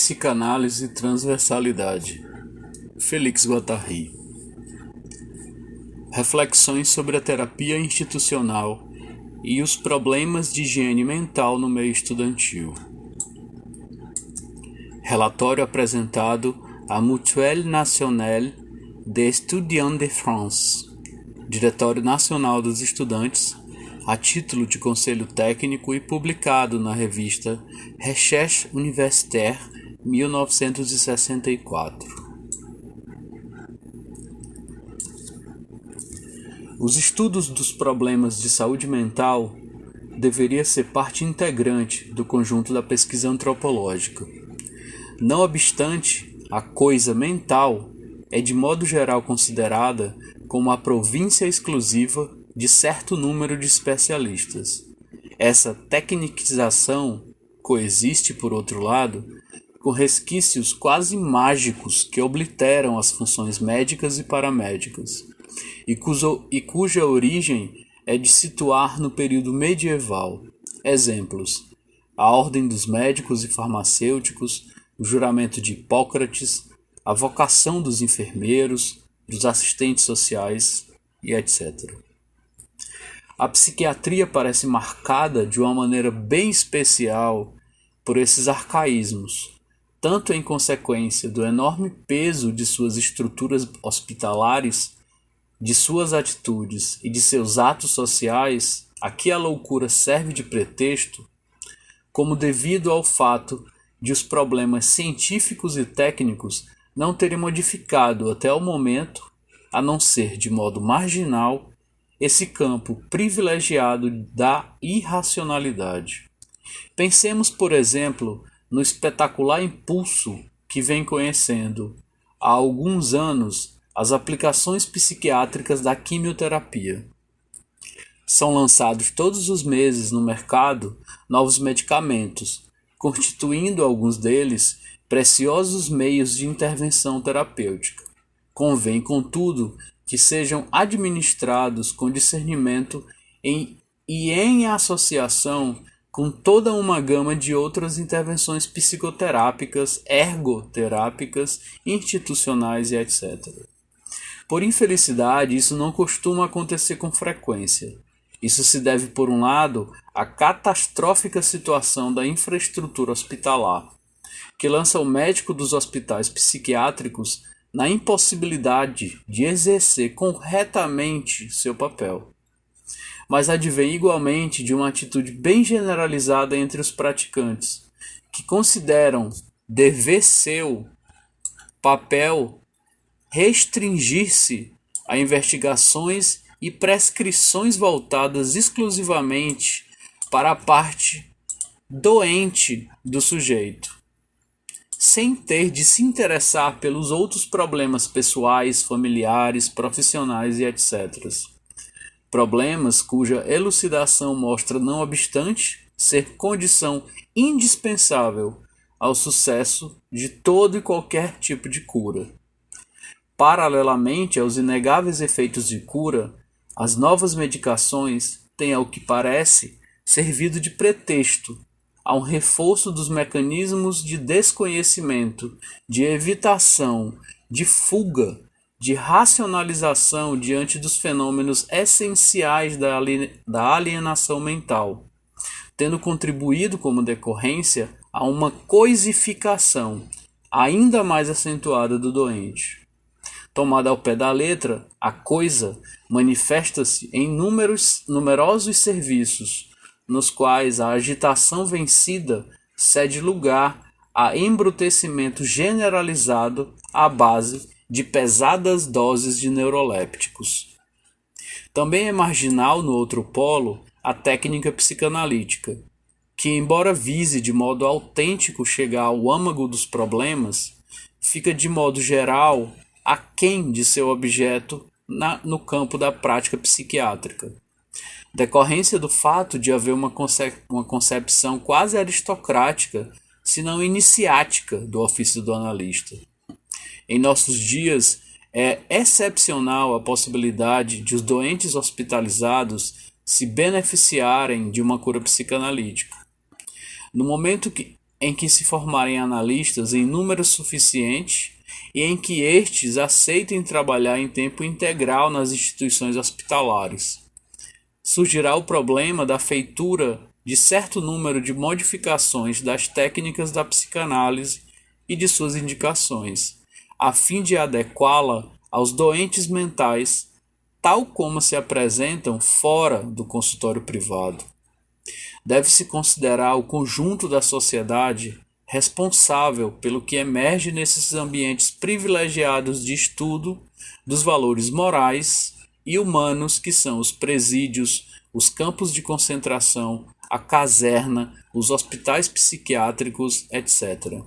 Psicanálise e transversalidade. Félix Guattari. Reflexões sobre a terapia institucional e os problemas de higiene mental no meio estudantil. Relatório apresentado à Mutuelle Nationale des Étudiants de France, Diretório Nacional dos Estudantes, a título de conselho técnico e publicado na revista Recherche Universitaire 1964. Os estudos dos problemas de saúde mental deveria ser parte integrante do conjunto da pesquisa antropológica. Não obstante, a coisa mental é de modo geral considerada como a província exclusiva de certo número de especialistas. Essa tecniquização coexiste, por outro lado, com resquícios quase mágicos que obliteram as funções médicas e paramédicas, e cuja origem é de situar no período medieval. Exemplos: a ordem dos médicos e farmacêuticos, o juramento de Hipócrates, a vocação dos enfermeiros, dos assistentes sociais e etc. A psiquiatria parece marcada de uma maneira bem especial por esses arcaísmos, tanto em consequência do enorme peso de suas estruturas hospitalares, de suas atitudes e de seus atos sociais, a que a loucura serve de pretexto, como devido ao fato de os problemas científicos e técnicos não terem modificado até o momento, a não ser de modo marginal, esse campo privilegiado da irracionalidade. Pensemos, por exemplo, no espetacular impulso que vem conhecendo há alguns anos as aplicações psiquiátricas da quimioterapia. São lançados todos os meses no mercado novos medicamentos, constituindo alguns deles preciosos meios de intervenção terapêutica. Convém, contudo, que sejam administrados com discernimento e em associação com toda uma gama de outras intervenções psicoterápicas, ergoterápicas, institucionais e etc. Por infelicidade, isso não costuma acontecer com frequência. Isso se deve, por um lado, à catastrófica situação da infraestrutura hospitalar, que lança o médico dos hospitais psiquiátricos na impossibilidade de exercer corretamente seu papel. Mas advém igualmente de uma atitude bem generalizada entre os praticantes, que consideram dever seu papel restringir-se a investigações e prescrições voltadas exclusivamente para a parte doente do sujeito, sem ter de se interessar pelos outros problemas pessoais, familiares, profissionais e etc. Problemas cuja elucidação mostra, não obstante, ser condição indispensável ao sucesso de todo e qualquer tipo de cura. Paralelamente aos inegáveis efeitos de cura, as novas medicações têm, ao que parece, servido de pretexto a um reforço dos mecanismos de desconhecimento, de evitação, de fuga, de racionalização diante dos fenômenos essenciais da alienação mental, tendo contribuído como decorrência a uma coisificação ainda mais acentuada do doente. Tomada ao pé da letra, a coisa manifesta-se em numerosos serviços, nos quais a agitação vencida cede lugar a embrutecimento generalizado à base de pesadas doses de neurolépticos. Também é marginal, no outro polo, a técnica psicanalítica, que, embora vise de modo autêntico chegar ao âmago dos problemas, fica de modo geral aquém de seu objeto no campo da prática psiquiátrica, decorrência do fato de haver uma concepção quase aristocrática, se não iniciática, do ofício do analista. Em nossos dias, é excepcional a possibilidade de os doentes hospitalizados se beneficiarem de uma cura psicanalítica. No momento em que se formarem analistas em número suficiente e em que estes aceitem trabalhar em tempo integral nas instituições hospitalares. Surgirá o problema da feitura de certo número de modificações das técnicas da psicanálise e de suas indicações, a fim de adequá-la aos doentes mentais, tal como se apresentam fora do consultório privado. Deve-se considerar o conjunto da sociedade responsável pelo que emerge nesses ambientes privilegiados de estudo dos valores morais e humanos que são os presídios, os campos de concentração, a caserna, os hospitais psiquiátricos, etc.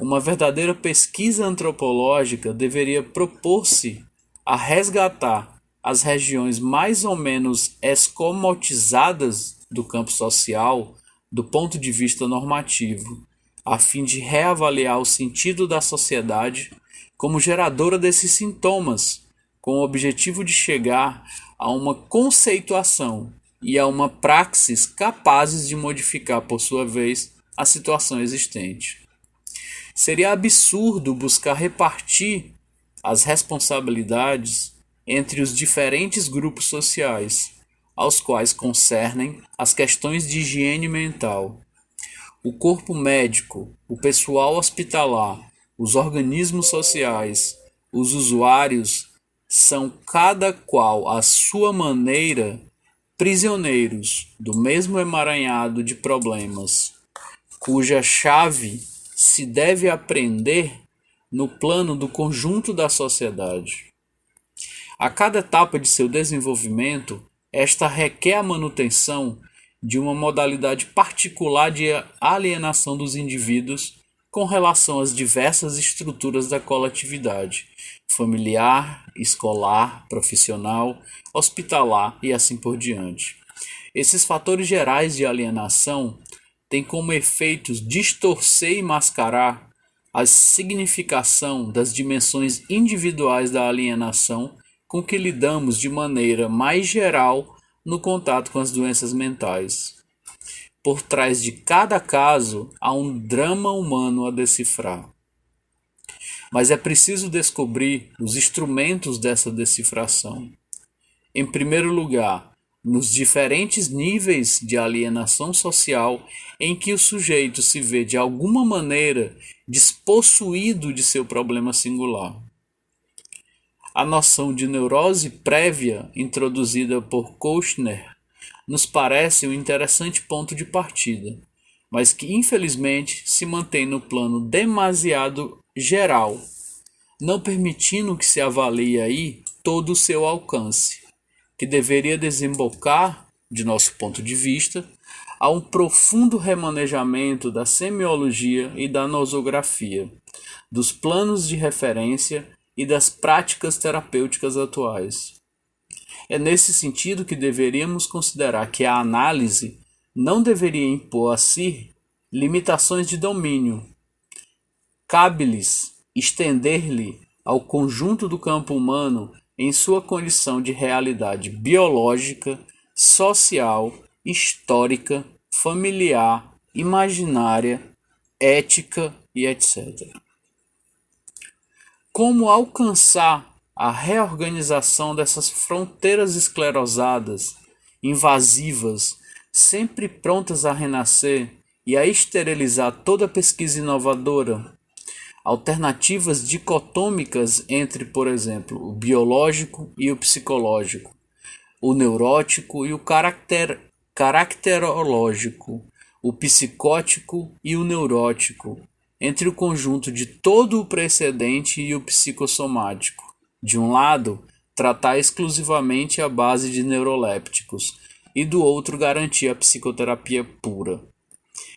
Uma verdadeira pesquisa antropológica deveria propor-se a resgatar as regiões mais ou menos escomotizadas do campo social do ponto de vista normativo, a fim de reavaliar o sentido da sociedade como geradora desses sintomas, com o objetivo de chegar a uma conceituação e a uma praxis capazes de modificar, por sua vez, a situação existente. Seria absurdo buscar repartir as responsabilidades entre os diferentes grupos sociais, aos quais concernem as questões de higiene mental. O corpo médico, o pessoal hospitalar, os organismos sociais, os usuários são cada qual à sua maneira prisioneiros do mesmo emaranhado de problemas, cuja chave se deve aprender no plano do conjunto da sociedade. A cada etapa de seu desenvolvimento, esta requer a manutenção de uma modalidade particular de alienação dos indivíduos com relação às diversas estruturas da coletividade, familiar, escolar, profissional, hospitalar e assim por diante. Esses fatores gerais de alienação têm como efeitos distorcer e mascarar a significação das dimensões individuais da alienação com que lidamos de maneira mais geral no contato com as doenças mentais. Por trás de cada caso há um drama humano a decifrar. Mas é preciso descobrir os instrumentos dessa decifração. Em primeiro lugar, nos diferentes níveis de alienação social em que o sujeito se vê de alguma maneira despossuído de seu problema singular. A noção de neurose prévia, introduzida por Kouchner, nos parece um interessante ponto de partida, mas que infelizmente se mantém no plano demasiado geral, não permitindo que se avalie aí todo o seu alcance, que deveria desembocar, de nosso ponto de vista, a um profundo remanejamento da semiologia e da nosografia, dos planos de referência e das práticas terapêuticas atuais. É nesse sentido que deveríamos considerar que a análise não deveria impor a si limitações de domínio. Cabe-lhes estender-lhe ao conjunto do campo humano em sua condição de realidade biológica, social, histórica, familiar, imaginária, ética e etc. Como alcançar a reorganização dessas fronteiras esclerosadas, invasivas, sempre prontas a renascer e a esterilizar toda pesquisa inovadora? Alternativas dicotômicas entre, por exemplo, o biológico e o psicológico, o neurótico e o caracterológico, o psicótico e o neurótico, entre o conjunto de todo o precedente e o psicossomático. De um lado, tratar exclusivamente a base de neurolépticos, e do outro garantir a psicoterapia pura.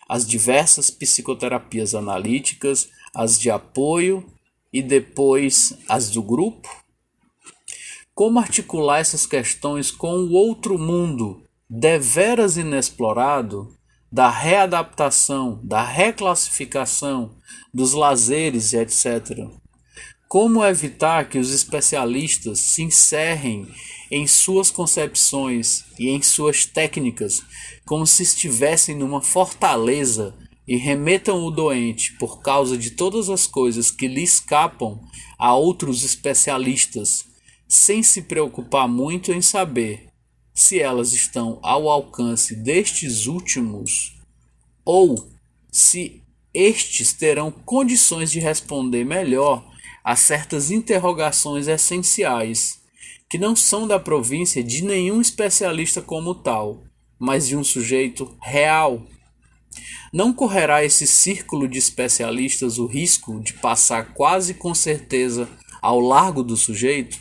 As diversas psicoterapias analíticas, as de apoio e depois as do grupo? Como articular essas questões com o outro mundo deveras inexplorado, da readaptação, da reclassificação, dos lazeres, etc. Como evitar que os especialistas se encerrem em suas concepções e em suas técnicas como se estivessem numa fortaleza e remetam o doente por causa de todas as coisas que lhe escapam a outros especialistas, sem se preocupar muito em saber se elas estão ao alcance destes últimos ou se estes terão condições de responder melhor a certas interrogações essenciais, que não são da província de nenhum especialista como tal, mas de um sujeito real. Não correrá esse círculo de especialistas o risco de passar quase com certeza ao largo do sujeito?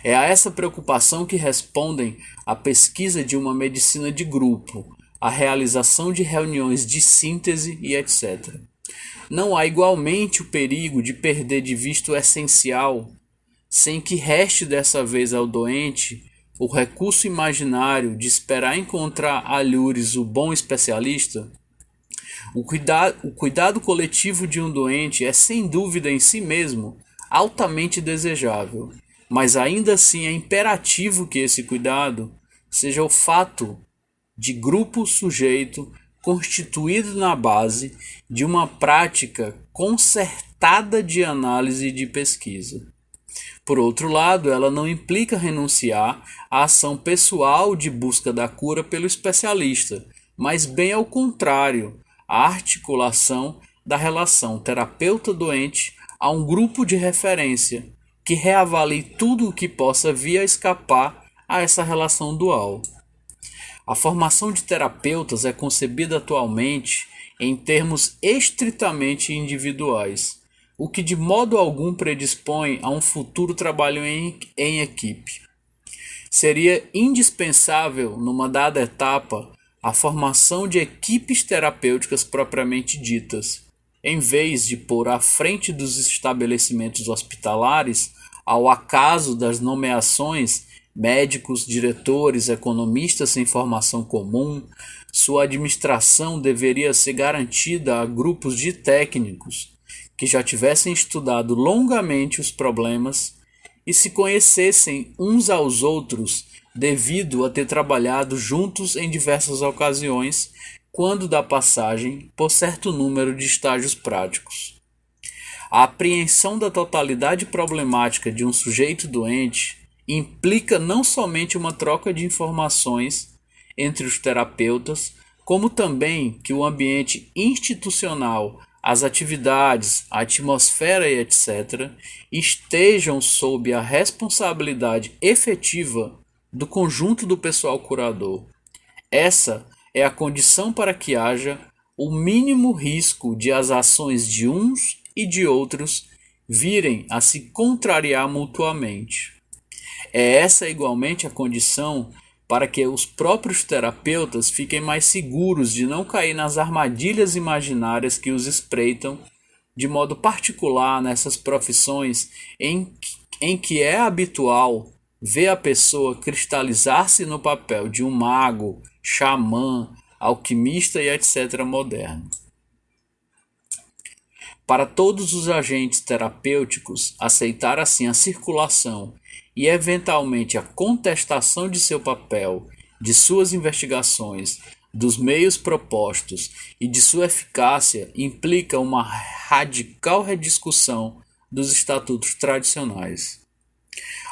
É a essa preocupação que respondem a pesquisa de uma medicina de grupo, a realização de reuniões de síntese e etc. Não há igualmente o perigo de perder de vista o essencial, sem que reste dessa vez ao doente o recurso imaginário de esperar encontrar alhures o bom especialista? O cuidado coletivo de um doente é sem dúvida em si mesmo altamente desejável, mas ainda assim é imperativo que esse cuidado seja o fato de grupo sujeito constituído na base de uma prática concertada de análise e de pesquisa. Por outro lado, ela não implica renunciar à ação pessoal de busca da cura pelo especialista, mas bem ao contrário, a articulação da relação terapeuta-doente a um grupo de referência que reavalie tudo o que possa vir a escapar a essa relação dual. A formação de terapeutas é concebida atualmente em termos estritamente individuais, o que de modo algum predispõe a um futuro trabalho em equipe. Seria indispensável, numa dada etapa, a formação de equipes terapêuticas propriamente ditas, em vez de pôr à frente dos estabelecimentos hospitalares, ao acaso das nomeações, médicos, diretores, economistas sem formação comum. Sua administração deveria ser garantida a grupos de técnicos que já tivessem estudado longamente os problemas e se conhecessem uns aos outros devido a ter trabalhado juntos em diversas ocasiões, quando da passagem por certo número de estágios práticos. A apreensão da totalidade problemática de um sujeito doente implica não somente uma troca de informações entre os terapeutas, como também que o ambiente institucional, as atividades, a atmosfera e etc. estejam sob a responsabilidade efetiva do conjunto do pessoal curador. Essa é a condição para que haja o mínimo risco de as ações de uns e de outros virem a se contrariar mutuamente. É essa igualmente a condição para que os próprios terapeutas fiquem mais seguros de não cair nas armadilhas imaginárias que os espreitam, de modo particular nessas profissões em que é habitual ver a pessoa cristalizar-se no papel de um mago, xamã, alquimista e etc. moderno. Para todos os agentes terapêuticos, aceitar assim a circulação e eventualmente a contestação de seu papel, de suas investigações, dos meios propostos e de sua eficácia implica uma radical rediscussão dos estatutos tradicionais.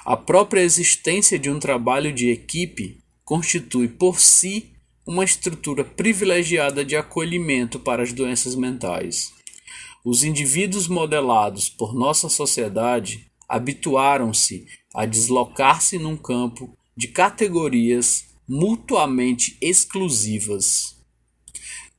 A própria existência de um trabalho de equipe constitui por si uma estrutura privilegiada de acolhimento para as doenças mentais. Os indivíduos modelados por nossa sociedade habituaram-se a deslocar-se num campo de categorias mutuamente exclusivas.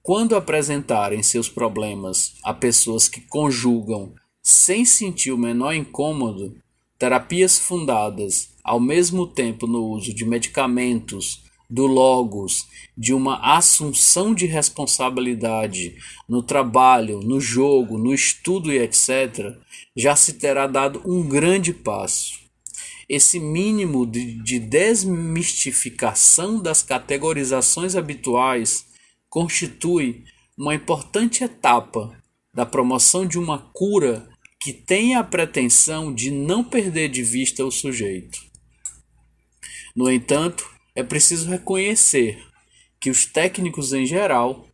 Quando apresentarem seus problemas a pessoas que conjugam, sem sentir o menor incômodo, terapias fundadas ao mesmo tempo no uso de medicamentos, do logos, de uma assunção de responsabilidade no trabalho, no jogo, no estudo e etc., já se terá dado um grande passo. Esse mínimo de desmistificação das categorizações habituais constitui uma importante etapa da promoção de uma cura que tenha a pretensão de não perder de vista o sujeito. No entanto, é preciso reconhecer que os técnicos em geral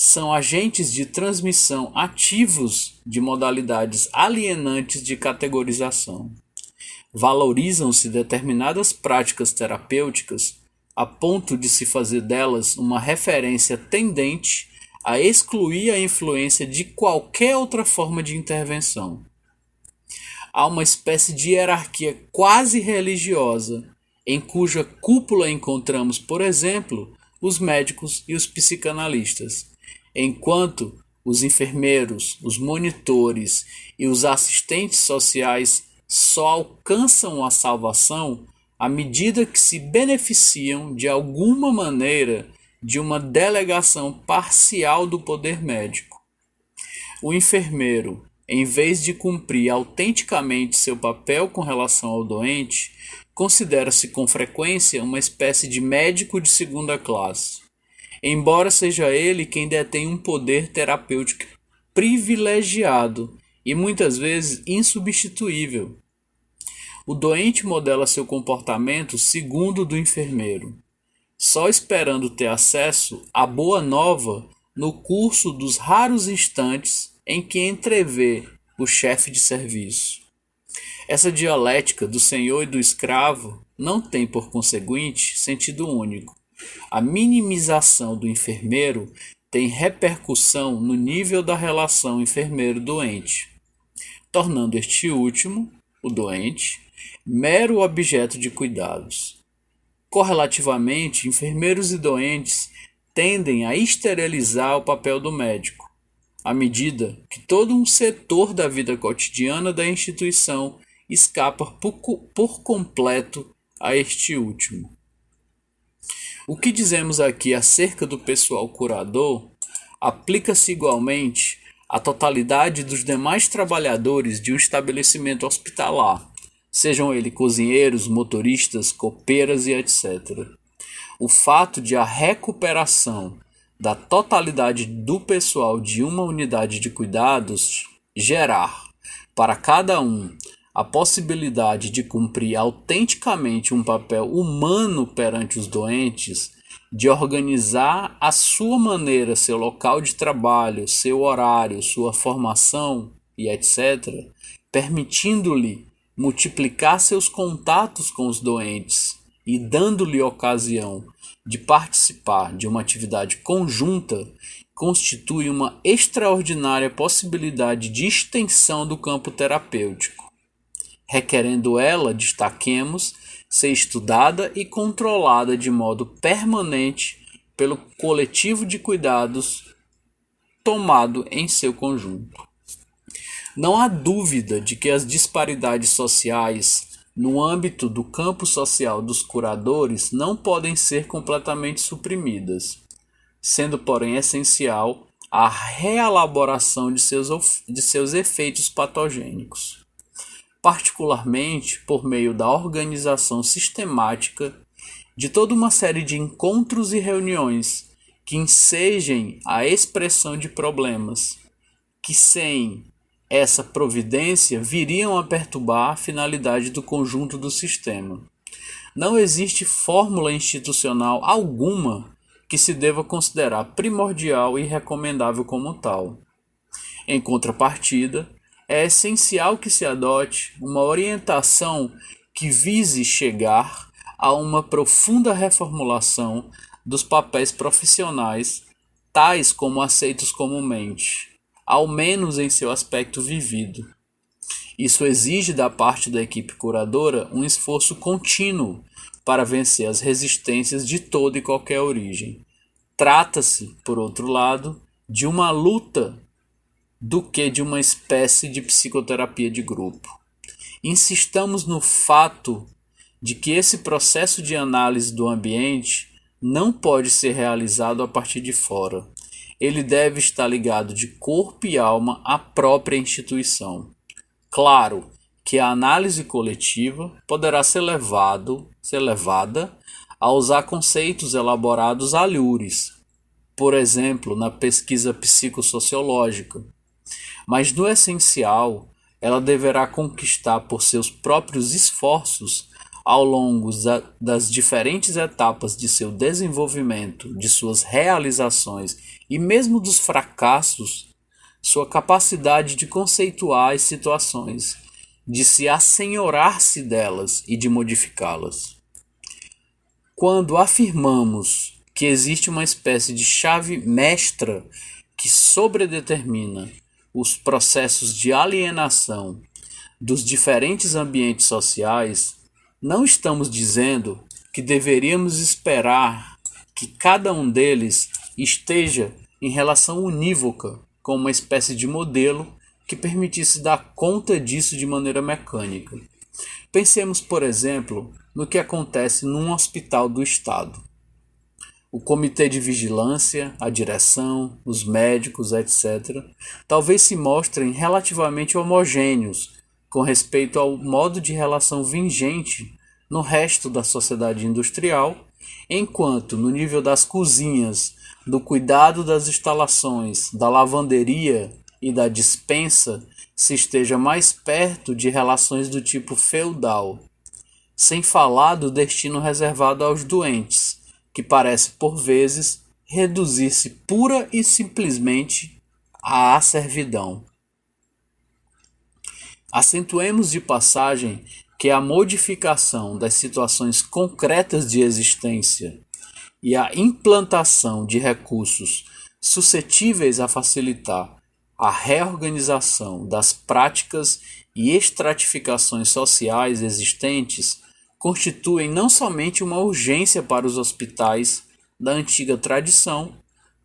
são agentes de transmissão ativos de modalidades alienantes de categorização. Valorizam-se determinadas práticas terapêuticas a ponto de se fazer delas uma referência tendente a excluir a influência de qualquer outra forma de intervenção. Há uma espécie de hierarquia quase religiosa, em cuja cúpula encontramos, por exemplo, os médicos e os psicanalistas, enquanto os enfermeiros, os monitores e os assistentes sociais só alcançam a salvação à medida que se beneficiam de alguma maneira de uma delegação parcial do poder médico. O enfermeiro, em vez de cumprir autenticamente seu papel com relação ao doente, considera-se com frequência uma espécie de médico de segunda classe, embora seja ele quem detém um poder terapêutico privilegiado e muitas vezes insubstituível. O doente modela seu comportamento segundo o do enfermeiro, só esperando ter acesso à boa nova no curso dos raros instantes em que entrevê o chefe de serviço. Essa dialética do senhor e do escravo não tem, por conseguinte, sentido único. A minimização do enfermeiro tem repercussão no nível da relação enfermeiro-doente, tornando este último, o doente, mero objeto de cuidados. Correlativamente, enfermeiros e doentes tendem a esterilizar o papel do médico, à medida que todo um setor da vida cotidiana da instituição escapa por completo a este último. O que dizemos aqui acerca do pessoal curador aplica-se igualmente à totalidade dos demais trabalhadores de um estabelecimento hospitalar, sejam eles cozinheiros, motoristas, copeiras e etc. O fato de a recuperação da totalidade do pessoal de uma unidade de cuidados gerar, para cada um, a possibilidade de cumprir autenticamente um papel humano perante os doentes, de organizar à sua maneira seu local de trabalho, seu horário, sua formação e etc., permitindo-lhe multiplicar seus contatos com os doentes e dando-lhe ocasião de participar de uma atividade conjunta, constitui uma extraordinária possibilidade de extensão do campo terapêutico, requerendo ela, destaquemos, ser estudada e controlada de modo permanente pelo coletivo de cuidados tomado em seu conjunto. Não há dúvida de que as disparidades sociais no âmbito do campo social dos curadores não podem ser completamente suprimidas, sendo, porém, essencial a reelaboração de seus efeitos patogênicos, particularmente por meio da organização sistemática de toda uma série de encontros e reuniões que ensejem a expressão de problemas que, sem essa providência, viriam a perturbar a finalidade do conjunto do sistema. Não existe fórmula institucional alguma que se deva considerar primordial e recomendável como tal. Em contrapartida, é essencial que se adote uma orientação que vise chegar a uma profunda reformulação dos papéis profissionais, tais como aceitos comumente, ao menos em seu aspecto vivido. Isso exige da parte da equipe curadora um esforço contínuo para vencer as resistências de toda e qualquer origem. Trata-se, por outro lado, de uma luta do que de uma espécie de psicoterapia de grupo. Insistamos no fato de que esse processo de análise do ambiente não pode ser realizado a partir de fora. Ele deve estar ligado de corpo e alma à própria instituição. Claro que a análise coletiva poderá ser levada a usar conceitos elaborados a lures, por exemplo, na pesquisa psicossociológica, mas no essencial, ela deverá conquistar por seus próprios esforços, ao longo das diferentes etapas de seu desenvolvimento, de suas realizações e mesmo dos fracassos, sua capacidade de conceituar as situações, de se assenhorar-se delas e de modificá-las. Quando afirmamos que existe uma espécie de chave mestra que sobredetermina os processos de alienação dos diferentes ambientes sociais, não estamos dizendo que deveríamos esperar que cada um deles esteja em relação unívoca com uma espécie de modelo que permitisse dar conta disso de maneira mecânica. Pensemos, por exemplo, no que acontece num hospital do Estado. O comitê de vigilância, a direção, os médicos, etc., talvez se mostrem relativamente homogêneos com respeito ao modo de relação vigente no resto da sociedade industrial, enquanto no nível das cozinhas, do cuidado das instalações, da lavanderia e da despensa se esteja mais perto de relações do tipo feudal, sem falar do destino reservado aos doentes, que parece por vezes reduzir-se pura e simplesmente à servidão. Acentuemos de passagem que a modificação das situações concretas de existência e a implantação de recursos suscetíveis a facilitar a reorganização das práticas e estratificações sociais existentes constituem não somente uma urgência para os hospitais da antiga tradição,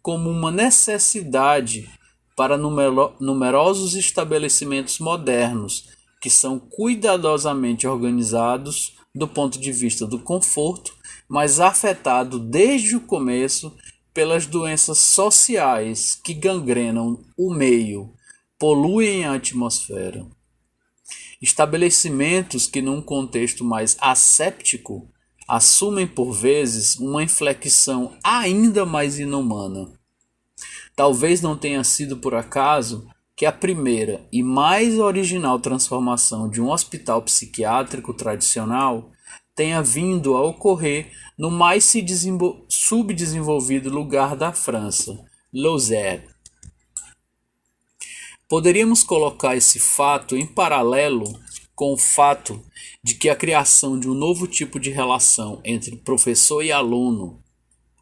como uma necessidade para numerosos estabelecimentos modernos que são cuidadosamente organizados do ponto de vista do conforto, mas afetado desde o começo pelas doenças sociais que gangrenam o meio, poluem a atmosfera. Estabelecimentos que, num contexto mais asséptico, assumem por vezes uma inflexão ainda mais inumana. Talvez não tenha sido por acaso que a primeira e mais original transformação de um hospital psiquiátrico tradicional tenha vindo a ocorrer no mais subdesenvolvido lugar da França, Lozère. Poderíamos colocar esse fato em paralelo com o fato de que a criação de um novo tipo de relação entre professor e aluno,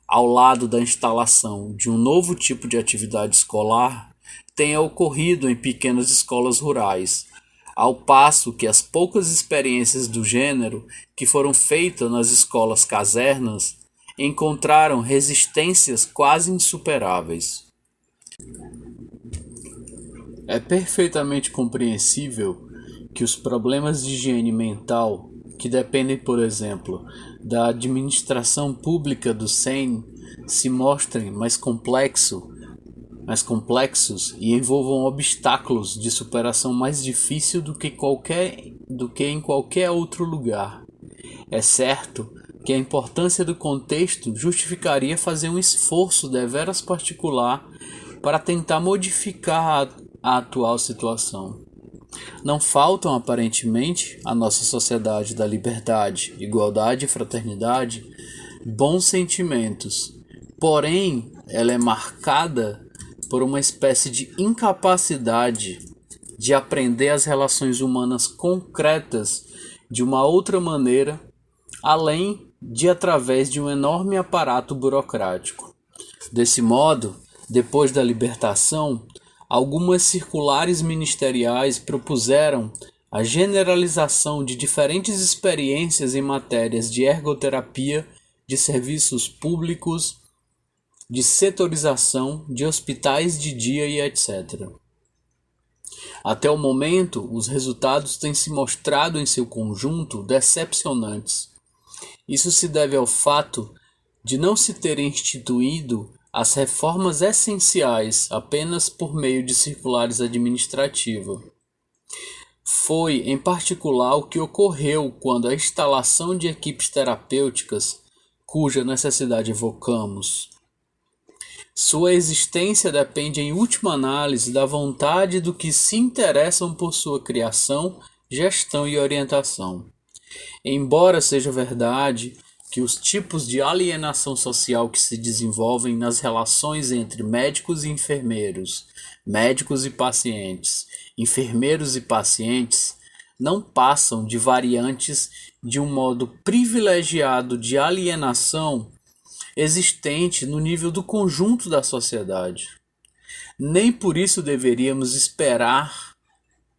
ao lado da instalação de um novo tipo de atividade escolar, tenha ocorrido em pequenas escolas rurais, ao passo que as poucas experiências do gênero que foram feitas nas escolas casernas encontraram resistências quase insuperáveis. É perfeitamente compreensível que os problemas de higiene mental, que dependem, por exemplo, da administração pública do SEM, se mostrem mais complexos e envolvam obstáculos de superação mais difícil do que em qualquer outro lugar. É certo que a importância do contexto justificaria fazer um esforço deveras particular para tentar modificar a atual situação. Não faltam, aparentemente, à nossa sociedade da liberdade, igualdade e fraternidade bons sentimentos, porém ela é marcada por uma espécie de incapacidade de aprender as relações humanas concretas de uma outra maneira, além de através de um enorme aparato burocrático. Desse modo, depois da libertação, algumas circulares ministeriais propuseram a generalização de diferentes experiências em matérias de ergoterapia, de serviços públicos, de setorização, de hospitais de dia e etc. Até o momento, os resultados têm se mostrado em seu conjunto decepcionantes. Isso se deve ao fato de não se terem instituído as reformas essenciais apenas por meio de circulares administrativas. Foi, em particular, o que ocorreu quando a instalação de equipes terapêuticas, cuja necessidade evocamos. Sua existência depende, em última análise, da vontade do que se interessam por sua criação, gestão e orientação. Embora seja verdade que os tipos de alienação social que se desenvolvem nas relações entre médicos e enfermeiros, médicos e pacientes, enfermeiros e pacientes, não passam de variantes de um modo privilegiado de alienação existente no nível do conjunto da sociedade. Nem por isso deveríamos esperar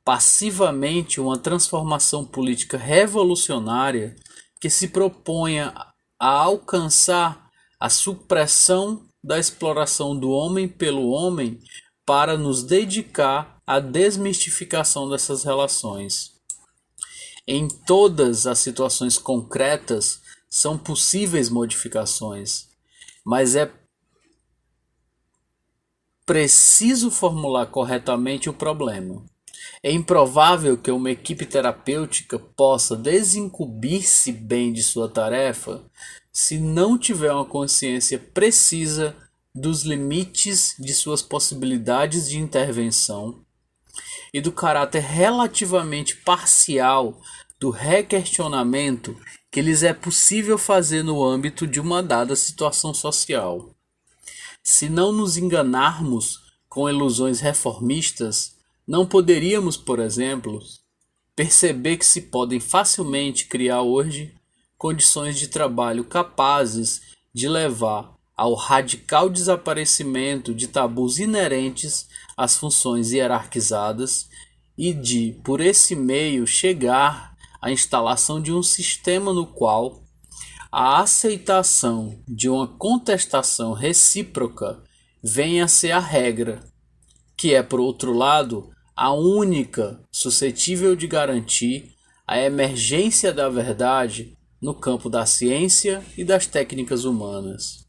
passivamente uma transformação política revolucionária que se proponha a alcançar a supressão da exploração do homem pelo homem para nos dedicar à desmistificação dessas relações. Em todas as situações concretas são possíveis modificações, mas é preciso formular corretamente o problema. É improvável que uma equipe terapêutica possa desincumbir-se bem de sua tarefa se não tiver uma consciência precisa dos limites de suas possibilidades de intervenção e do caráter relativamente parcial do requestionamento que lhes é possível fazer no âmbito de uma dada situação social. Se não nos enganarmos com ilusões reformistas, não poderíamos, por exemplo, perceber que se podem facilmente criar hoje condições de trabalho capazes de levar ao radical desaparecimento de tabus inerentes às funções hierarquizadas e de, por esse meio, chegar à instalação de um sistema no qual a aceitação de uma contestação recíproca venha a ser a regra, que é, por outro lado, a única suscetível de garantir a emergência da verdade no campo da ciência e das técnicas humanas.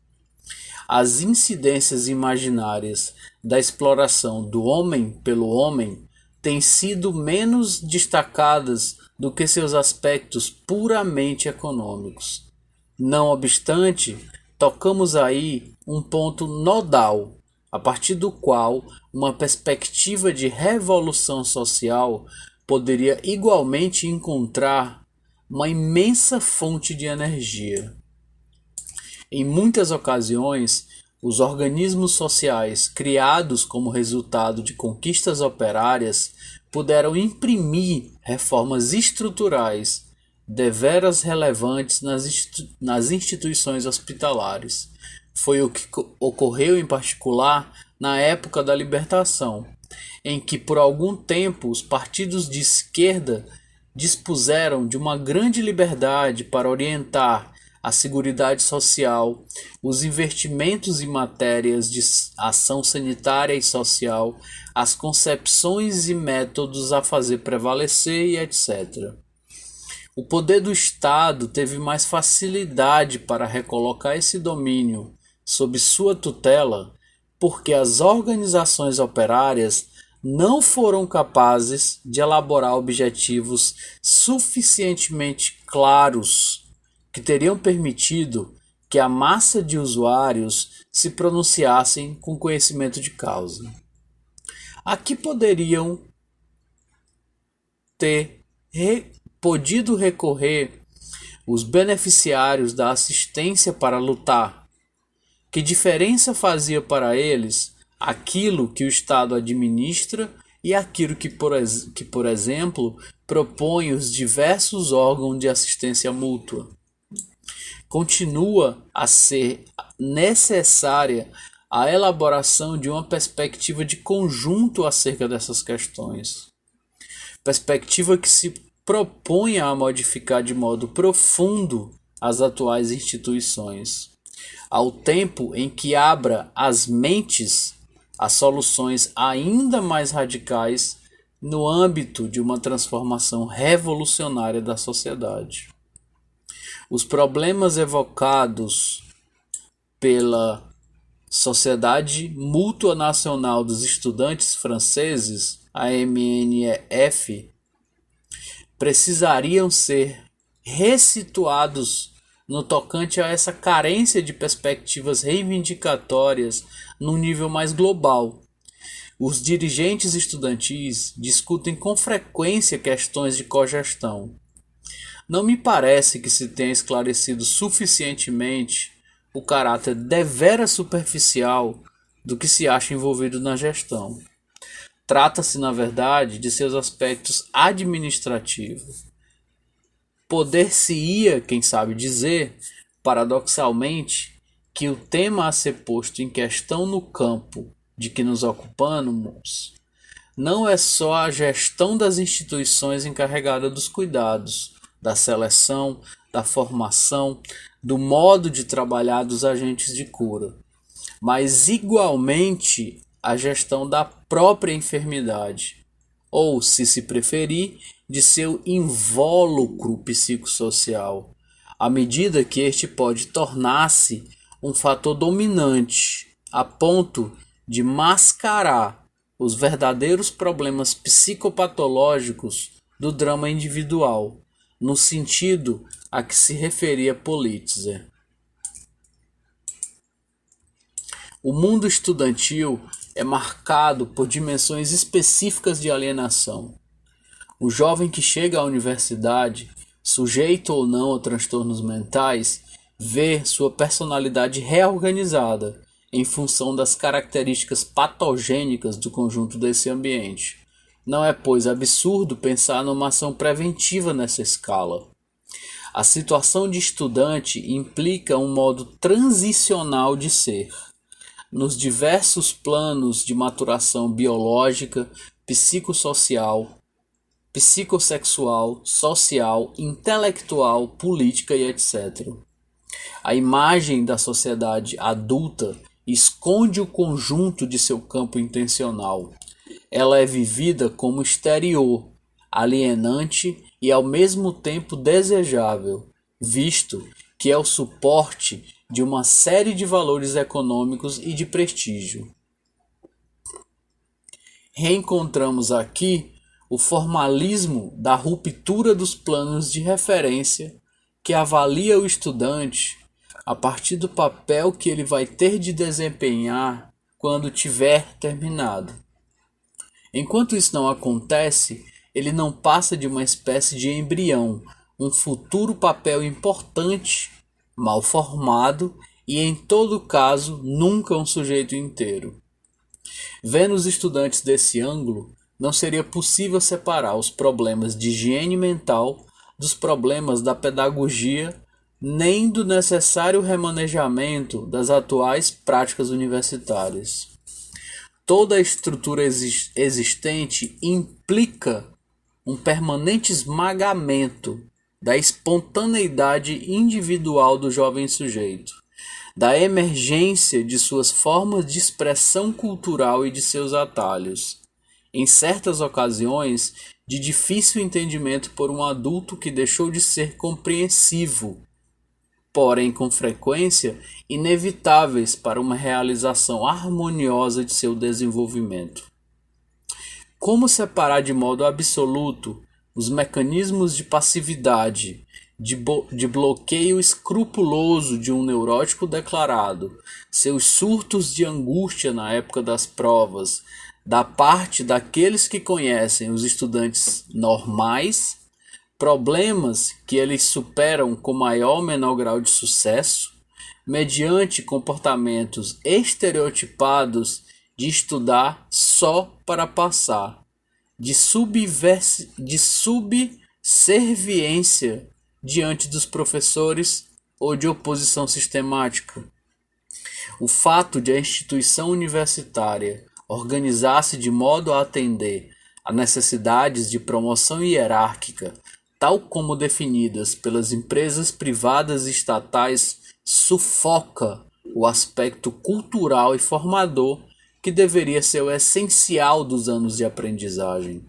As incidências imaginárias da exploração do homem pelo homem têm sido menos destacadas do que seus aspectos puramente econômicos. Não obstante, tocamos aí um ponto nodal, a partir do qual uma perspectiva de revolução social poderia igualmente encontrar uma imensa fonte de energia. Em muitas ocasiões, os organismos sociais criados como resultado de conquistas operárias puderam imprimir reformas estruturais deveras relevantes nas instituições hospitalares. Foi o que ocorreu em particular na época da Libertação, em que por algum tempo os partidos de esquerda dispuseram de uma grande liberdade para orientar a Seguridade Social, os investimentos em matérias de ação sanitária e social, as concepções e métodos a fazer prevalecer e etc. O poder do Estado teve mais facilidade para recolocar esse domínio sob sua tutela, porque as organizações operárias não foram capazes de elaborar objetivos suficientemente claros que teriam permitido que a massa de usuários se pronunciassem com conhecimento de causa. Aqui poderiam ter podido recorrer os beneficiários da assistência para lutar. Que diferença fazia para eles aquilo que o Estado administra e aquilo que, por exemplo, propõe os diversos órgãos de assistência mútua? Continua a ser necessária a elaboração de uma perspectiva de conjunto acerca dessas questões. Perspectiva que se propõe a modificar de modo profundo as atuais instituições, ao tempo em que abra as mentes a soluções ainda mais radicais no âmbito de uma transformação revolucionária da sociedade. Os problemas evocados pela Sociedade Mútua Nacional dos Estudantes Franceses, a MNEF, precisariam ser ressituados no tocante a essa carência de perspectivas reivindicatórias num nível mais global. Os dirigentes estudantis discutem com frequência questões de cogestão. Não me parece que se tenha esclarecido suficientemente o caráter devera superficial do que se acha envolvido na gestão. Trata-se, na verdade, de seus aspectos administrativos. Poder-se-ia, quem sabe dizer, paradoxalmente, que o tema a ser posto em questão no campo de que nos ocupamos não é só a gestão das instituições encarregada dos cuidados, da seleção, da formação, do modo de trabalhar dos agentes de cura, mas igualmente a gestão da própria enfermidade, ou, se preferir, de seu invólucro psicossocial, à medida que este pode tornar-se um fator dominante, a ponto de mascarar os verdadeiros problemas psicopatológicos do drama individual, no sentido a que se referia Politzer. O mundo estudantil é marcado por dimensões específicas de alienação. O jovem que chega à universidade, sujeito ou não a transtornos mentais, vê sua personalidade reorganizada em função das características patogênicas do conjunto desse ambiente. Não é, pois, absurdo pensar numa ação preventiva nessa escala. A situação de estudante implica um modo transicional de ser, nos diversos planos de maturação biológica, psicossocial, psicossexual, social, intelectual, política e etc. A imagem da sociedade adulta esconde o conjunto de seu campo intencional. Ela é vivida como exterior, alienante e ao mesmo tempo desejável, visto que é o suporte de uma série de valores econômicos e de prestígio. Reencontramos aqui o formalismo da ruptura dos planos de referência que avalia o estudante a partir do papel que ele vai ter de desempenhar quando tiver terminado. Enquanto isso não acontece, ele não passa de uma espécie de embrião, um futuro papel importante, mal formado e, em todo caso, nunca um sujeito inteiro. Vendo os estudantes desse ângulo, não seria possível separar os problemas de higiene mental dos problemas da pedagogia nem do necessário remanejamento das atuais práticas universitárias. Toda a estrutura existente implica um permanente esmagamento da espontaneidade individual do jovem sujeito, da emergência de suas formas de expressão cultural e de seus atalhos, em certas ocasiões de difícil entendimento por um adulto que deixou de ser compreensivo, porém com frequência inevitáveis para uma realização harmoniosa de seu desenvolvimento. Como separar de modo absoluto os mecanismos de passividade, de bloqueio escrupuloso de um neurótico declarado, seus surtos de angústia na época das provas, da parte daqueles que conhecem os estudantes normais, problemas que eles superam com maior ou menor grau de sucesso, mediante comportamentos estereotipados de estudar só para passar, de subserviência diante dos professores ou de oposição sistemática. O fato de a instituição universitária organizar-se de modo a atender a necessidades de promoção hierárquica, tal como definidas pelas empresas privadas e estatais, sufoca o aspecto cultural e formador que deveria ser o essencial dos anos de aprendizagem.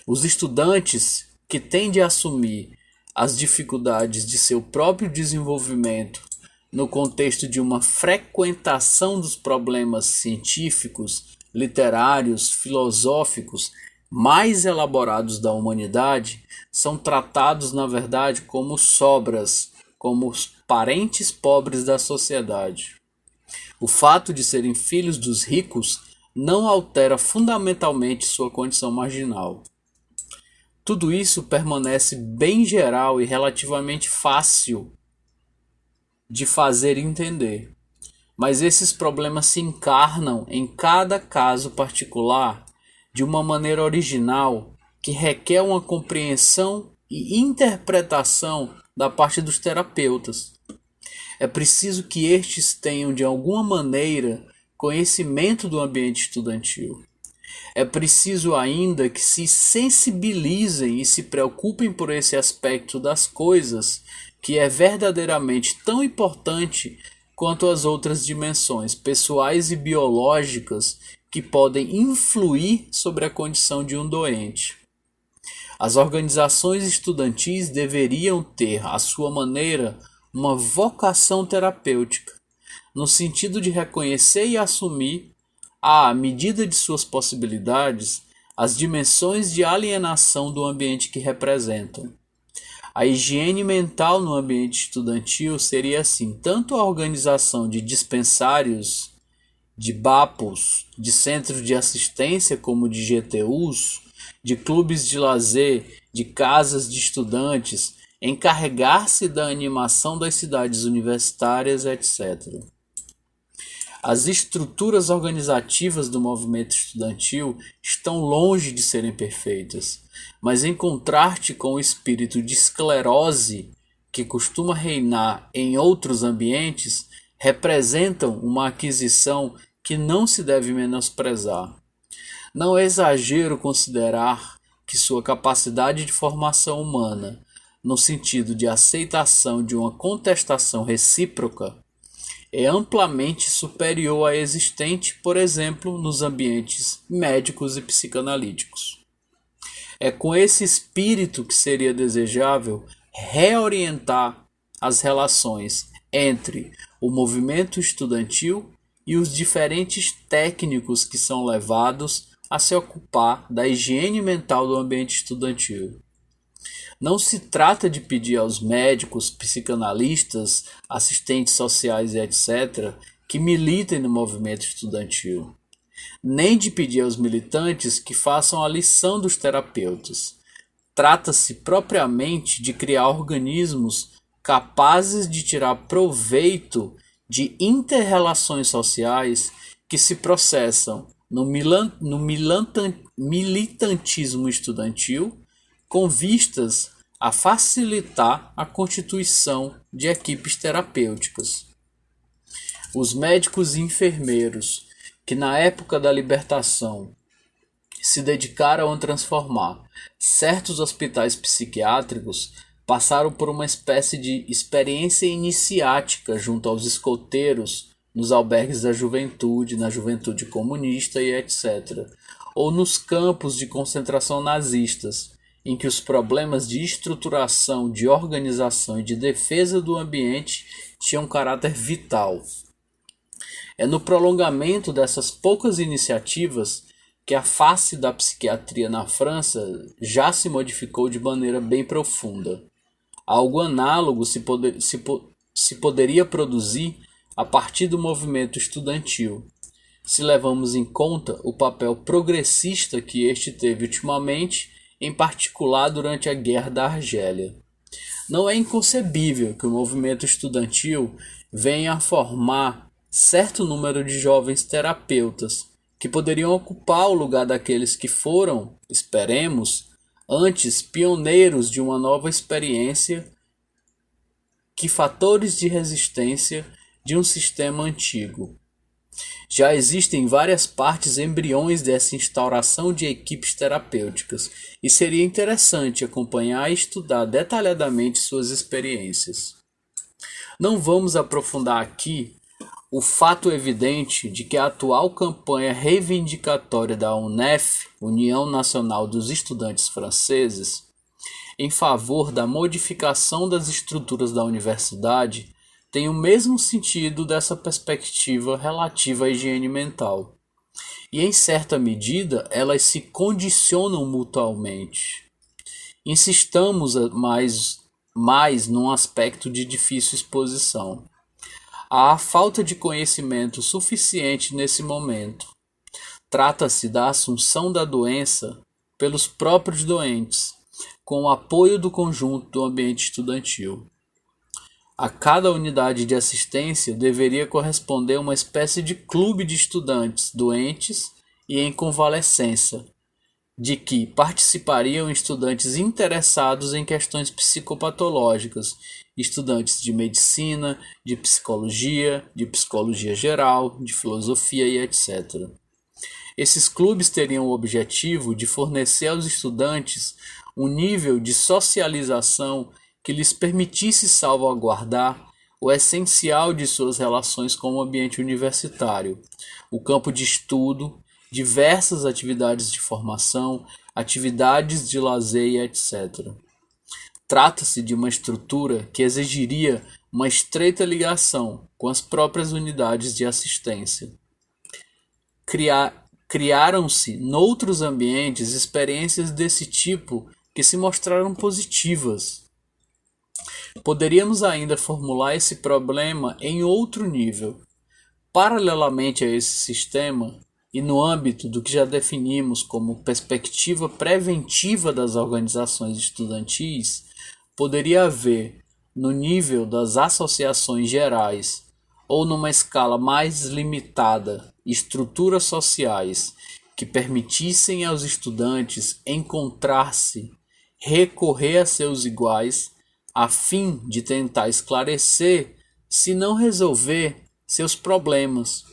Os estudantes que tendem a assumir as dificuldades de seu próprio desenvolvimento no contexto de uma frequentação dos problemas científicos, literários, filosóficos mais elaborados da humanidade, são tratados, na verdade, como sobras, como os parentes pobres da sociedade. O fato de serem filhos dos ricos não altera fundamentalmente sua condição marginal. Tudo isso permanece bem geral e relativamente fácil de fazer entender. Mas esses problemas se encarnam em cada caso particular de uma maneira original que requer uma compreensão e interpretação da parte dos terapeutas. É preciso que estes tenham, de alguma maneira, conhecimento do ambiente estudantil. É preciso ainda que se sensibilizem e se preocupem por esse aspecto das coisas que é verdadeiramente tão importante quanto as outras dimensões pessoais e biológicas que podem influir sobre a condição de um doente. As organizações estudantis deveriam ter, à sua maneira, uma vocação terapêutica, no sentido de reconhecer e assumir, à medida de suas possibilidades, as dimensões de alienação do ambiente que representam. A higiene mental no ambiente estudantil seria assim, tanto a organização de dispensários, de BAPOS, de centros de assistência como de GTUs, de clubes de lazer, de casas de estudantes, encarregar-se da animação das cidades universitárias, etc. As estruturas organizativas do movimento estudantil estão longe de serem perfeitas, mas em contraste com o espírito de esclerose que costuma reinar em outros ambientes, representam uma aquisição que não se deve menosprezar. Não é exagero considerar que sua capacidade de formação humana, no sentido de aceitação de uma contestação recíproca, é amplamente superior à existente, por exemplo, nos ambientes médicos e psicanalíticos. É com esse espírito que seria desejável reorientar as relações entre o movimento estudantil e os diferentes técnicos que são levados a se ocupar da higiene mental do ambiente estudantil. Não se trata de pedir aos médicos, psicanalistas, assistentes sociais e etc., que militem no movimento estudantil, nem de pedir aos militantes que façam a lição dos terapeutas. Trata-se propriamente de criar organismos capazes de tirar proveito de inter-relações sociais que se processam no militantismo estudantil, com vistas a facilitar a constituição de equipes terapêuticas. Os médicos e enfermeiros que na época da libertação se dedicaram a transformar certos hospitais psiquiátricos passaram por uma espécie de experiência iniciática junto aos escoteiros nos albergues da juventude, na juventude comunista e etc., ou nos campos de concentração nazistas, em que os problemas de estruturação, de organização e de defesa do ambiente tinham caráter vital. É no prolongamento dessas poucas iniciativas que a face da psiquiatria na França já se modificou de maneira bem profunda. Algo análogo se poderia produzir a partir do movimento estudantil, se levamos em conta o papel progressista que este teve ultimamente, em particular durante a Guerra da Argélia. Não é inconcebível que o movimento estudantil venha a formar certo número de jovens terapeutas que poderiam ocupar o lugar daqueles que foram, esperemos, antes pioneiros de uma nova experiência que fatores de resistência de um sistema antigo. Já existem várias partes embriões dessa instauração de equipes terapêuticas e seria interessante acompanhar e estudar detalhadamente suas experiências. Não vamos aprofundar aqui o fato evidente de que a atual campanha reivindicatória da UNEF, União Nacional dos Estudantes Franceses, em favor da modificação das estruturas da universidade, tem o mesmo sentido dessa perspectiva relativa à higiene mental. E em certa medida elas se condicionam mutuamente. Insistamos mais num aspecto de difícil exposição. Há falta de conhecimento suficiente nesse momento. Trata-se da assunção da doença pelos próprios doentes, com o apoio do conjunto do ambiente estudantil. A cada unidade de assistência deveria corresponder uma espécie de clube de estudantes doentes e em convalescença, de que participariam estudantes interessados em questões psicopatológicas, estudantes de medicina, de psicologia geral, de filosofia e etc. Esses clubes teriam o objetivo de fornecer aos estudantes um nível de socialização que lhes permitisse salvaguardar o essencial de suas relações com o ambiente universitário, o campo de estudo, diversas atividades de formação, atividades de lazer e etc. Trata-se de uma estrutura que exigiria uma estreita ligação com as próprias unidades de assistência. Criaram-se noutros ambientes experiências desse tipo que se mostraram positivas. Poderíamos ainda formular esse problema em outro nível. Paralelamente a esse sistema, e no âmbito do que já definimos como perspectiva preventiva das organizações estudantis, poderia haver, no nível das associações gerais, ou numa escala mais limitada, estruturas sociais que permitissem aos estudantes encontrar-se, recorrer a seus iguais, a fim de tentar esclarecer, se não resolver, seus problemas,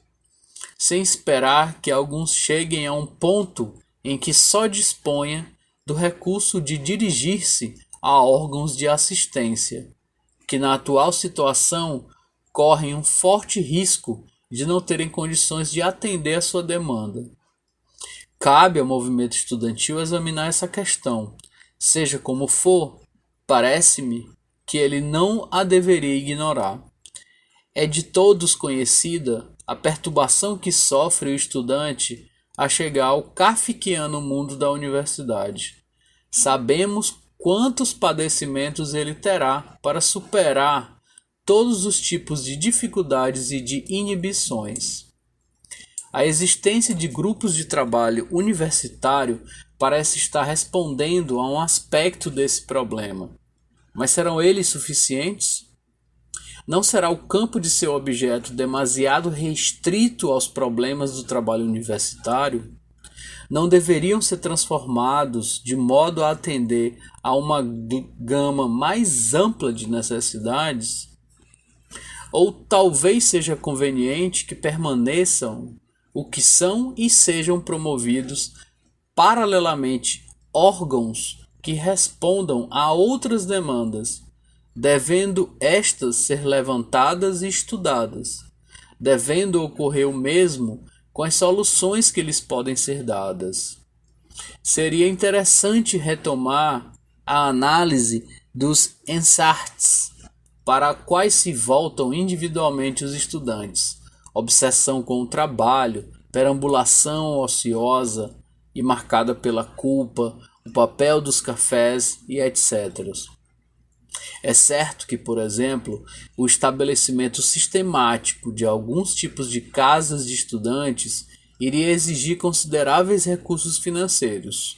sem esperar que alguns cheguem a um ponto em que só disponha do recurso de dirigir-se a órgãos de assistência, que na atual situação correm um forte risco de não terem condições de atender a sua demanda. Cabe ao movimento estudantil examinar essa questão. Seja como for, parece-me que ele não a deveria ignorar. É de todos conhecida a perturbação que sofre o estudante a chegar ao kafkiano mundo da universidade. Sabemos quantos padecimentos ele terá para superar todos os tipos de dificuldades e de inibições. A existência de grupos de trabalho universitário parece estar respondendo a um aspecto desse problema. Mas serão eles suficientes? Não será o campo de seu objeto demasiado restrito aos problemas do trabalho universitário? Não deveriam ser transformados de modo a atender a uma gama mais ampla de necessidades? Ou talvez seja conveniente que permaneçam o que são e sejam promovidos paralelamente órgãos que respondam a outras demandas, devendo estas ser levantadas e estudadas, devendo ocorrer o mesmo com as soluções que lhes podem ser dadas. Seria interessante retomar a análise dos ensartes, para quais se voltam individualmente os estudantes, obsessão com o trabalho, perambulação ociosa e marcada pela culpa, o papel dos cafés e etc. É certo que, por exemplo, o estabelecimento sistemático de alguns tipos de casas de estudantes iria exigir consideráveis recursos financeiros.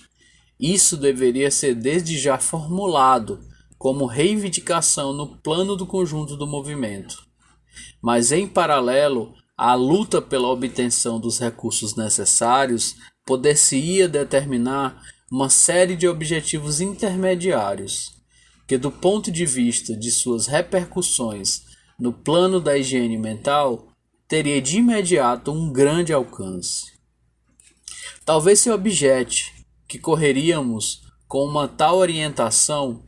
Isso deveria ser desde já formulado como reivindicação no plano do conjunto do movimento. Mas, em paralelo, a luta pela obtenção dos recursos necessários poder-se-ia determinar uma série de objetivos intermediários, que do ponto de vista de suas repercussões no plano da higiene mental, teria de imediato um grande alcance. Talvez se objete que correríamos com uma tal orientação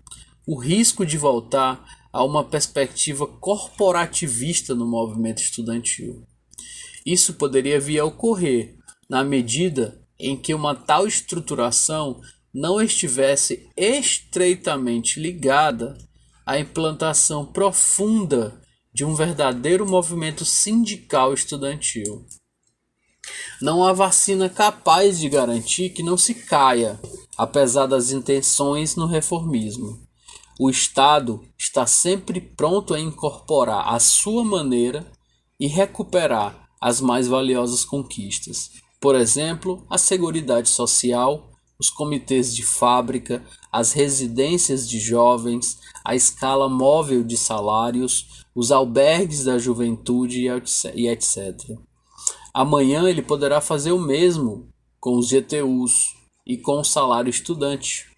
o risco de voltar a uma perspectiva corporativista no movimento estudantil. Isso poderia vir a ocorrer na medida em que uma tal estruturação não estivesse estreitamente ligada à implantação profunda de um verdadeiro movimento sindical estudantil. Não há vacina capaz de garantir que não se caia, apesar das intenções no reformismo. O Estado está sempre pronto a incorporar à sua maneira e recuperar as mais valiosas conquistas. Por exemplo, a Seguridade Social, os comitês de fábrica, as residências de jovens, a escala móvel de salários, os albergues da juventude e etc. Amanhã ele poderá fazer o mesmo com os GTUs e com o salário estudante.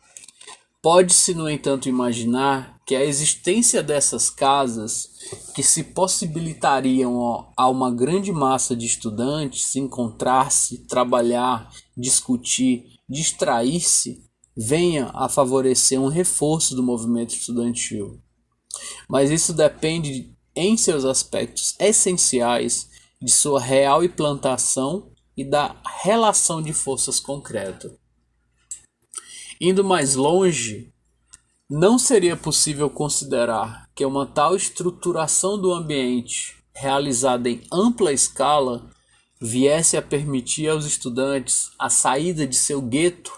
Pode-se, no entanto, imaginar que a existência dessas casas, que se possibilitariam a uma grande massa de estudantes encontrar-se, trabalhar, discutir, distrair-se, venha a favorecer um reforço do movimento estudantil. Mas isso depende, em seus aspectos essenciais, de sua real implantação e da relação de forças concreta. Indo mais longe, não seria possível considerar que uma tal estruturação do ambiente, realizada em ampla escala, viesse a permitir aos estudantes a saída de seu gueto.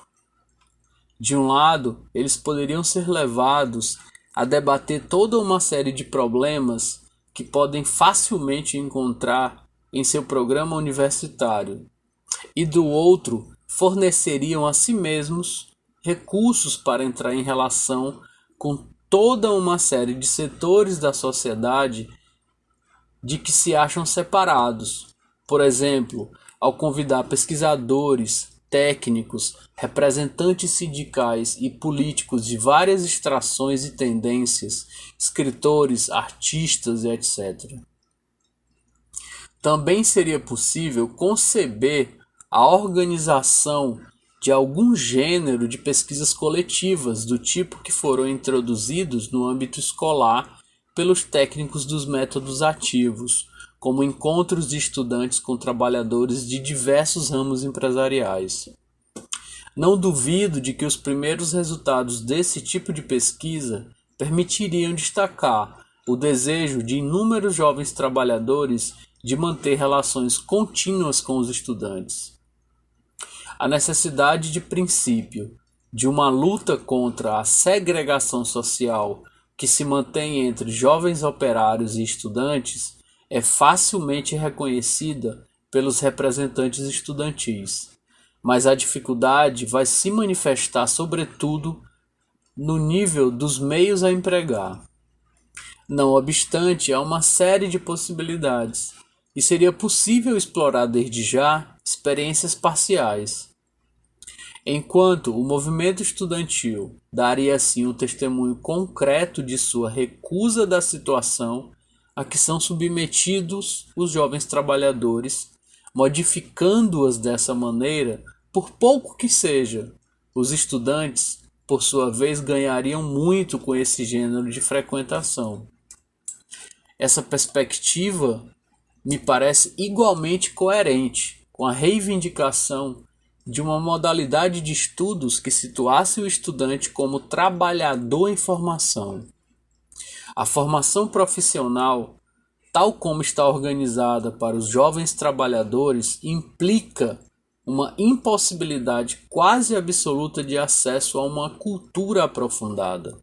De um lado, eles poderiam ser levados a debater toda uma série de problemas que podem facilmente encontrar em seu programa universitário, e do outro, forneceriam a si mesmos recursos para entrar em relação com toda uma série de setores da sociedade de que se acham separados. Por exemplo, ao convidar pesquisadores, técnicos, representantes sindicais e políticos de várias extrações e tendências, escritores, artistas, etc. Também seria possível conceber a organização de algum gênero de pesquisas coletivas do tipo que foram introduzidos no âmbito escolar pelos técnicos dos métodos ativos, como encontros de estudantes com trabalhadores de diversos ramos empresariais. Não duvido de que os primeiros resultados desse tipo de pesquisa permitiriam destacar o desejo de inúmeros jovens trabalhadores de manter relações contínuas com os estudantes. A necessidade de princípio de uma luta contra a segregação social que se mantém entre jovens operários e estudantes é facilmente reconhecida pelos representantes estudantis, mas a dificuldade vai se manifestar sobretudo no nível dos meios a empregar. Não obstante, há uma série de possibilidades, e seria possível explorar desde já experiências parciais. Enquanto o movimento estudantil daria assim um testemunho concreto de sua recusa da situação a que são submetidos os jovens trabalhadores, modificando-as dessa maneira, por pouco que seja, os estudantes, por sua vez, ganhariam muito com esse gênero de frequentação. Essa perspectiva me parece igualmente coerente com a reivindicação de uma modalidade de estudos que situasse o estudante como trabalhador em formação. A formação profissional, tal como está organizada para os jovens trabalhadores, implica uma impossibilidade quase absoluta de acesso a uma cultura aprofundada.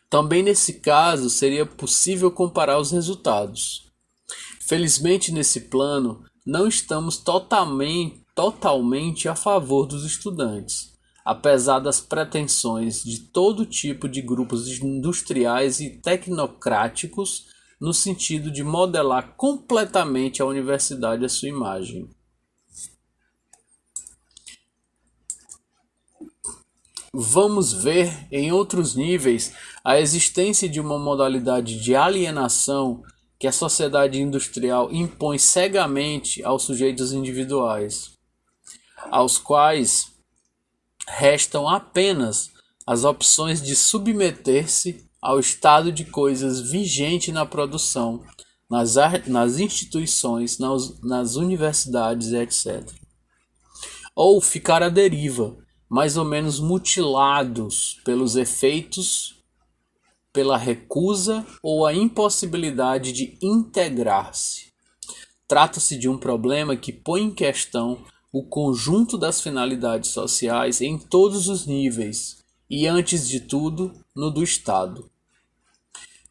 Também nesse caso seria possível comparar os resultados. Felizmente, nesse plano, não estamos totalmente a favor dos estudantes, apesar das pretensões de todo tipo de grupos industriais e tecnocráticos no sentido de modelar completamente a universidade à sua imagem. Vamos ver, em outros níveis, a existência de uma modalidade de alienação que a sociedade industrial impõe cegamente aos sujeitos individuais, aos quais restam apenas as opções de submeter-se ao estado de coisas vigente na produção, nas instituições, nas universidades, etc. Ou ficar à deriva, mais ou menos mutilados pelos efeitos, pela recusa ou a impossibilidade de integrar-se. Trata-se de um problema que põe em questão o conjunto das finalidades sociais em todos os níveis e, antes de tudo, no do Estado.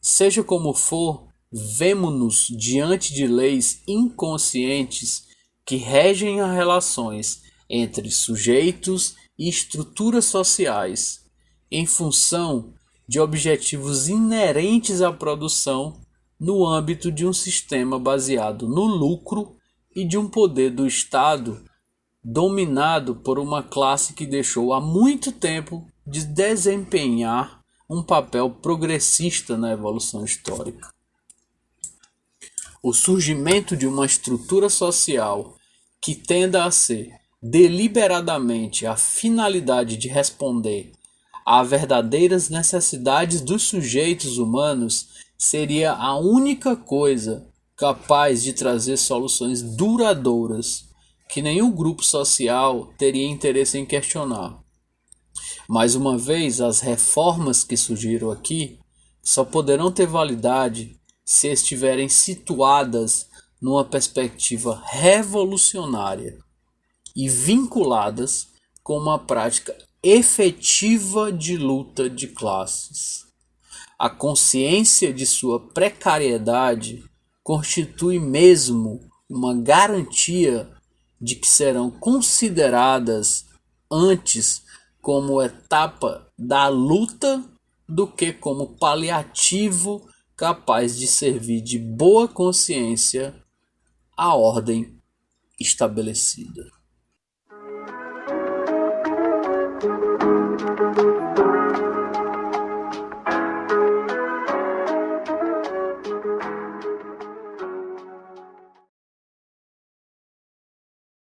Seja como for, vemo-nos diante de leis inconscientes que regem as relações entre sujeitos e estruturas sociais, em função de objetivos inerentes à produção no âmbito de um sistema baseado no lucro e de um poder do Estado dominado por uma classe que deixou há muito tempo de desempenhar um papel progressista na evolução histórica. O surgimento de uma estrutura social que tenda a ser deliberadamente a finalidade de responder a verdadeiras necessidades dos sujeitos humanos seria a única coisa capaz de trazer soluções duradouras que nenhum grupo social teria interesse em questionar. Mais uma vez, as reformas que surgiram aqui só poderão ter validade se estiverem situadas numa perspectiva revolucionária e vinculadas com uma prática efetiva de luta de classes. A consciência de sua precariedade constitui mesmo uma garantia de que serão consideradas antes como etapa da luta do que como paliativo capaz de servir de boa consciência à ordem estabelecida.